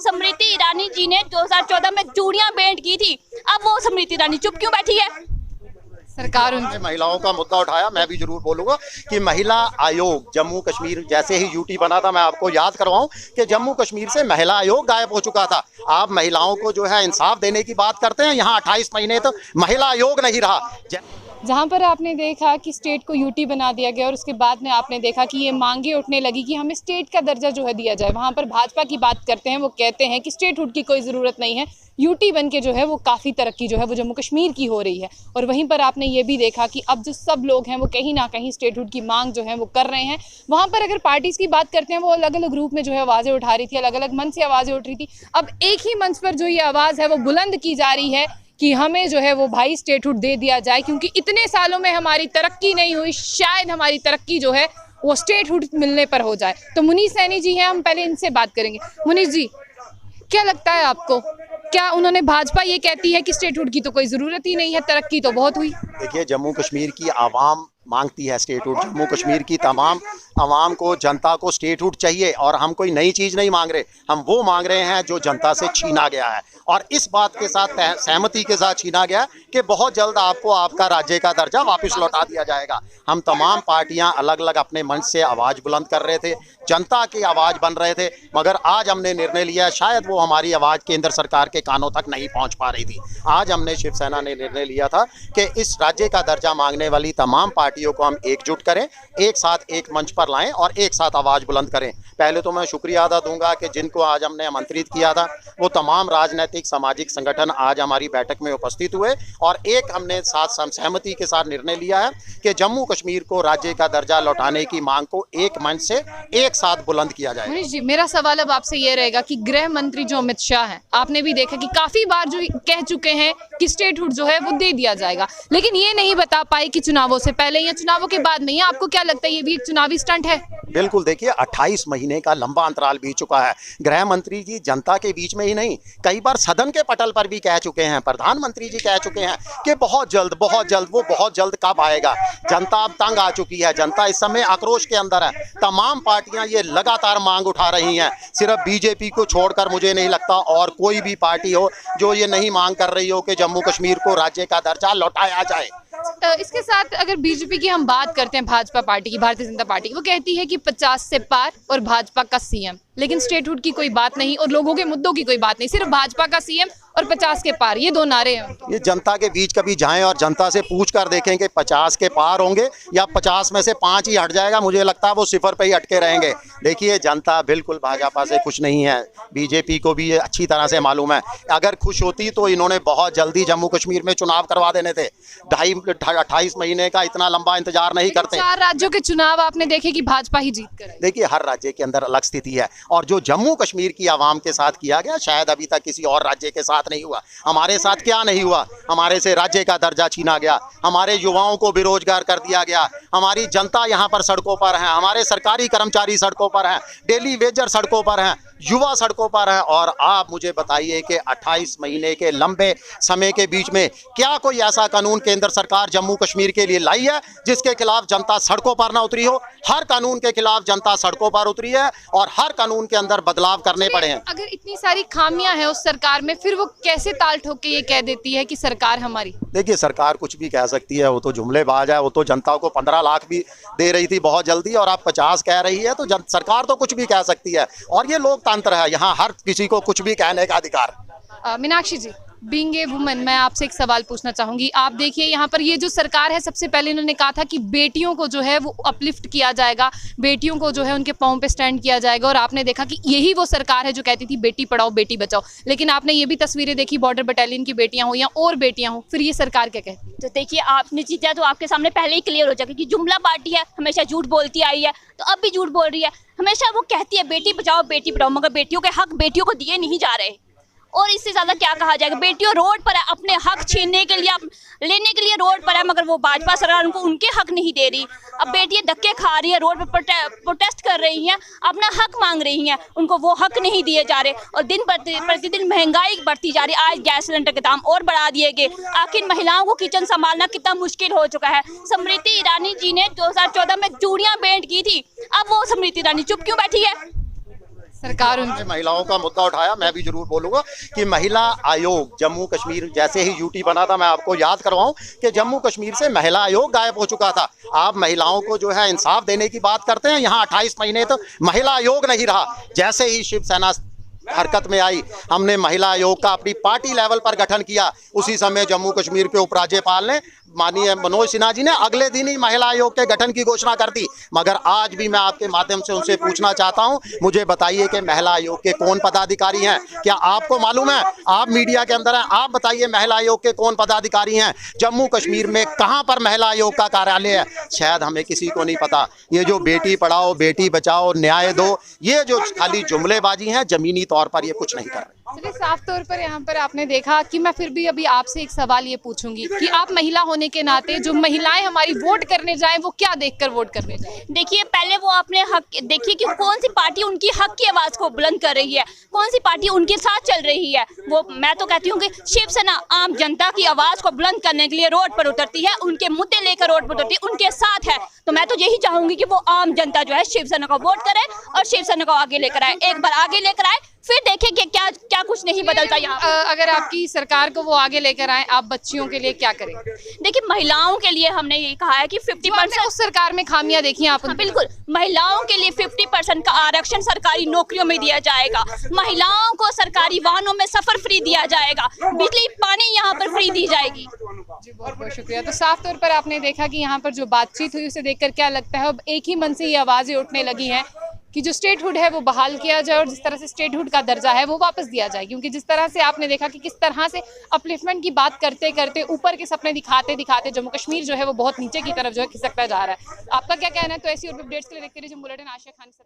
स्मृति ईरानी जी ने 2014 में चूड़ियां भेंट की थी, अब वो स्मृति ईरानी चुप क्यों बैठी है? सरकार उनकी महिलाओं का मुद्दा उठाया, मैं भी जरूर बोलूंगा कि महिला आयोग जम्मू कश्मीर जैसे ही यूटी बना था, मैं आपको याद करवाऊं कि जम्मू कश्मीर से महिला आयोग गायब हो चुका था। आप महिलाओं को जो है इंसाफ देने की बात करते हैं, यहाँ 28 महीने तो महिला आयोग नहीं रहा। जहां पर आपने देखा कि स्टेट को यूटी बना दिया गया और उसके बाद में आपने देखा कि ये मांगे उठने लगी कि हमें स्टेट का दर्जा जो है दिया जाए। वहां पर भाजपा की बात करते हैं, वो कहते हैं कि स्टेटहुड की कोई ज़रूरत नहीं है, यूटी बन के जो है वो काफ़ी तरक्की जो है वो जम्मू कश्मीर की हो रही है। और वहीं पर आपने ये भी देखा कि अब जो सब लोग हैं वो कहीं ना कहीं स्टेटहुड की मांग जो है वो कर रहे हैं। वहाँ पर अगर पार्टीज़ की बात करते हैं, वो अलग अलग रूप में जो है आवाज़ें उठा रही थी, अलग अलग मंच से आवाज़ें उठ रही थी। अब एक ही मंच पर जो ये आवाज़ है वो बुलंद की जा रही है कि हमें जो है वो भाई स्टेटहुड दे दिया जाए, क्योंकि इतने सालों में हमारी तरक्की नहीं हुई, शायद हमारी तरक्की जो है वो स्टेटहुड मिलने पर हो जाए। तो मुनीष सैनी जी हैं, हम पहले इनसे बात करेंगे। मुनीष जी, क्या लगता है आपको, क्या उन्होंने भाजपा ये कहती है कि स्टेटहुड की तो कोई ज़रूरत ही नहीं है, तरक्की तो बहुत हुई? देखिए, जम्मू कश्मीर की आवाम मांगती है स्टेटहुड। जम्मू कश्मीर की तमाम आवाम को, जनता को स्टेटहुड चाहिए, और हम कोई नई चीज़ नहीं मांग रहे, हम वो मांग रहे हैं जो जनता से छीना गया है। और इस बात के साथ सहमति के साथ छीना गया कि बहुत जल्द आपको आपका राज्य का दर्जा वापस लौटा दिया जाएगा। हम तमाम पार्टियां अलग अलग अपने मंच से आवाज़ बुलंद कर रहे थे, जनता की आवाज़ बन रहे थे, मगर आज हमने निर्णय लिया, शायद वो हमारी आवाज़ केंद्र सरकार के कानों तक नहीं पहुंच पा रही थी। आज हमने शिवसेना ने निर्णय लिया था कि इस राज्य का दर्जा मांगने वाली तमाम पार्टियों को हम एकजुट करें, एक साथ एक मंच पर लाएं और एक साथ आवाज़ बुलंद करें। पहले तो मैं शुक्रिया अदा दूंगा कि जिनको आज हमने आमंत्रित किया था, वो तमाम राजनीतिक सामाजिक संगठन आज हमारी बैठक में उपस्थित हुए, और एक हमने साथ सहमति के साथ निर्णय लिया है कि जम्मू कश्मीर को राज्य का दर्जा लौटाने की मांग को एक मंच से एक साथ बुलंद किया जाए। मनीष जी, मेरा सवाल अब आपसे ये रहेगा कि गृह मंत्री जो अमित शाह हैं, आपने भी देखा कि काफ़ी बार जो कह चुके हैं कि स्टेटहुड जो है वो दे दिया जाएगा, लेकिन ये नहीं बता पाए कि चुनावों से पहले या चुनावों के बाद नहीं है। आपको क्या लगता है, ये भी एक चुनावी स्टंट है? बिल्कुल, देखिए 28 महीने का लंबा अंतराल बीत चुका है। गृह मंत्री जी जनता के बीच में ही नहीं, कई बार सदन के पटल पर भी कह चुके हैं, प्रधानमंत्री जी कह चुके हैं कि बहुत जल्द वो बहुत जल्द कब आएगा। जनता अब तंग आ चुकी है, जनता इस समय आक्रोश के अंदर है। तमाम पार्टियां ये लगातार मांग उठा रही हैं, सिर्फ बीजेपी को छोड़कर मुझे नहीं लगता और कोई भी पार्टी हो जो ये नहीं मांग कर रही हो कि जम्मू कश्मीर को राज्य का दर्जा लौटाया जाए। इसके साथ अगर बीजेपी की हम बात करते हैं, भाजपा पार्टी की, भारतीय जनता पार्टी की, वो कहती है कि 50 से पार और भाजपा का सीएम, लेकिन स्टेटहुड की कोई बात नहीं और लोगों के मुद्दों की कोई बात नहीं, सिर्फ भाजपा का सीएम और 50 के पार, ये दो नारे हैं। ये जनता के बीच कभी जाएं और जनता से पूछ कर देखें कि 50 के पार होंगे या 50 में से 5 ही हट जाएगा। मुझे लगता है वो सिफर पे ही अटके रहेंगे। देखिए, जनता बिल्कुल भाजपा से खुश नहीं है, बीजेपी को भी ये अच्छी तरह से मालूम है। अगर खुश होती तो इन्होंने बहुत जल्दी जम्मू कश्मीर में चुनाव करवा देने थे। 28 महीने का इतना लंबा इंतजार नहीं करते। 4 राज्यों के चुनाव आपने देखे कि भाजपा ही जीत कर आई। देखिए, हर राज्य के अंदर अलग स्थिति है, और जो जम्मू कश्मीर की आवाम के साथ किया गया, शायद अभी तक किसी और राज्य के साथ नहीं हुआ। हमारे साथ क्या नहीं हुआ? हमारे से राज्य का दर्जा छीना गया, हमारे युवाओं को बेरोजगार कर दिया गया, हमारी जनता यहाँ पर सड़कों पर है, हमारे सरकारी कर्मचारी सड़कों पर हैं, डेली वेजर सड़कों पर हैं, युवा सड़कों पर हैं। और आप मुझे बताइए कि 28 महीने के लंबे समय के बीच में क्या कोई ऐसा कानून केंद्र सरकार जम्मू कश्मीर के लिए लाई है जिसके खिलाफ जनता सड़कों पर ना उतरी हो? हर कानून के खिलाफ जनता सड़कों पर उतरी है और हर कानून के अंदर बदलाव करने पड़े हैं। अगर इतनी सारी खामियां हैं उस सरकार में, फिर वो कैसे ताल ठोक के ये कह देती है कि सरकार हमारी? देखिए, सरकार कुछ भी कह सकती है, वो तो जुमलेबाज है। वो तो जनता को 15 लाख भी दे रही थी बहुत जल्दी, और आप 50 कह रही है, तो सरकार तो कुछ भी कह सकती है, और ये लोकतंत्र है, यहाँ हर किसी को कुछ भी कहने का अधिकार। मीनाक्षी जी, बीइंग ए वुमन, मैं आपसे एक सवाल पूछना चाहूंगी। आप देखिए, यहाँ पर ये जो सरकार है, सबसे पहले इन्होंने कहा था कि बेटियों को जो है वो अपलिफ्ट किया जाएगा, बेटियों को जो है उनके पाँव पे स्टैंड किया जाएगा, और आपने देखा कि यही वो सरकार है जो कहती थी बेटी पढ़ाओ बेटी बचाओ। लेकिन आपने ये भी तस्वीरें देखी, बॉर्डर बटालियन की बेटियां हो या और बेटियां हो, फिर ये सरकार क्या कहती है? तो देखिए, आपने चीज़ें तो आपके सामने पहले ही क्लियर हो जाएगी कि जुमला पार्टी है, हमेशा झूठ बोलती आई है, तो अब भी झूठ बोल रही है। हमेशा वो कहती है बेटी बचाओ बेटी पढ़ाओ, मगर बेटियों के हक बेटियों को दिए नहीं जा रहे। और इससे ज़्यादा क्या कहा जाएगा? बेटियों रोड पर है, अपने हक छीनने के लिए, लेने के लिए रोड पर है, मगर वो भाजपा सरकार उनको उनके हक नहीं दे रही। अब बेटियां धक्के खा रही है, रोड पर प्रोटेस्ट कर रही हैं, अपना हक मांग रही हैं, उनको वो हक नहीं दिए जा रहे। और दिन प्रतिदिन महंगाई बढ़ती जा रही है। आज गैस सिलेंडर के दाम और बढ़ा दिए गए। आखिर महिलाओं को किचन संभालना कितना मुश्किल हो चुका है। स्मृति ईरानी जी ने 2014 में चूड़ियां भेंट की थी, अब वो स्मृति ईरानी चुप क्यों बैठी है? सरकार आपने महिलाओं का मुद्दा उठाया, मैं भी जरूर बोलूंगा कि महिला आयोग जम्मू कश्मीर जैसे ही यूटी बना था, मैं आपको याद करवाऊं कि जम्मू कश्मीर से महिला आयोग गायब हो चुका था। आप महिलाओं को जो है इंसाफ देने की बात करते हैं, यहाँ 28 महीने तो महिला आयोग नहीं रहा। जैसे ही शिवसेना हरकत में आई, हमने महिला आयोग का अपनी पार्टी लेवल पर गठन किया। उसी समय जम्मू कश्मीर के उपराज्यपाल ने माननीय मनोज सिन्हा जी ने अगले दिन ही महिला आयोग के गठन की घोषणा कर दी। मगर आज भी मैं आपके माध्यम से उनसे पूछना चाहता हूं, मुझे बताइए कि महिला आयोग के कौन पदाधिकारी हैं? क्या आपको मालूम है? आप मीडिया के अंदर हैं, आप बताइए महिला आयोग के कौन पदाधिकारी हैं? जम्मू कश्मीर में कहां पर महिला आयोग का कार्यालय है? शायद हमें किसी को नहीं पता। ये जो बेटी पढ़ाओ बेटी बचाओ न्याय दो, ये जो खाली जुमलेबाजी हैं, जमीनी तौर पर ये कुछ नहीं कर रहे। चलिए, साफ तौर पर यहाँ पर आपने देखा कि मैं फिर भी अभी आपसे एक सवाल ये पूछूंगी कि आप महिला होने के नाते जो महिलाएं हमारी वोट करने जाएं वो क्या देखकर वोट करने जाएं? देखिए, पहले वो अपने हक देखिए कि कौन सी पार्टी उनकी हक की आवाज को बुलंद कर रही है, कौन सी पार्टी उनके साथ चल रही है। वो मैं तो कहती हूँ कि शिवसेना आम जनता की आवाज को बुलंद करने के लिए रोड पर उतरती है, उनके मुद्दे लेकर रोड पर उतरती है, उनके साथ है। तो मैं तो यही चाहूंगी कि वो आम जनता जो है शिवसेना को वोट करे और शिवसेना को आगे लेकर आए। एक बार आगे लेकर आए, फिर देखें कि क्या क्या कुछ नहीं बदलता यहाँ। अगर आपकी सरकार को वो आगे लेकर आए, आप बच्चियों के लिए क्या करें? देखिए, महिलाओं के लिए हमने ये कहा है कि 50% उस सरकार में खामियां देखी आप। हाँ, बिल्कुल, महिलाओं के लिए 50% का आरक्षण सरकारी नौकरियों में दिया जाएगा। महिलाओं को सरकारी वाहनों में सफर फ्री दिया जाएगा, बिजली पानी यहाँ पर फ्री दी जाएगी। जी, बहुत बहुत शुक्रिया। तो साफ तौर पर आपने देखा कि यहाँ पर जो बातचीत हुई उसे देखकर क्या लगता है, अब एक ही मन से ये आवाजें उठने लगी हैं कि जो स्टेटहुड है वो बहाल किया जाए और जिस तरह से स्टेटहुड का दर्जा है वो वापस दिया जाए। क्योंकि जिस तरह से आपने देखा कि किस तरह से अपलिफ्टमेंट की बात करते करते ऊपर के सपने दिखाते दिखाते जम्मू कश्मीर जो है वो बहुत नीचे की तरफ जो है खिसकता जा रहा है। आपका क्या कहना है? तो ऐसी और अपडेट्स के लिए देखते रहिए जम्मू बुलेटिन। आशिया खान से।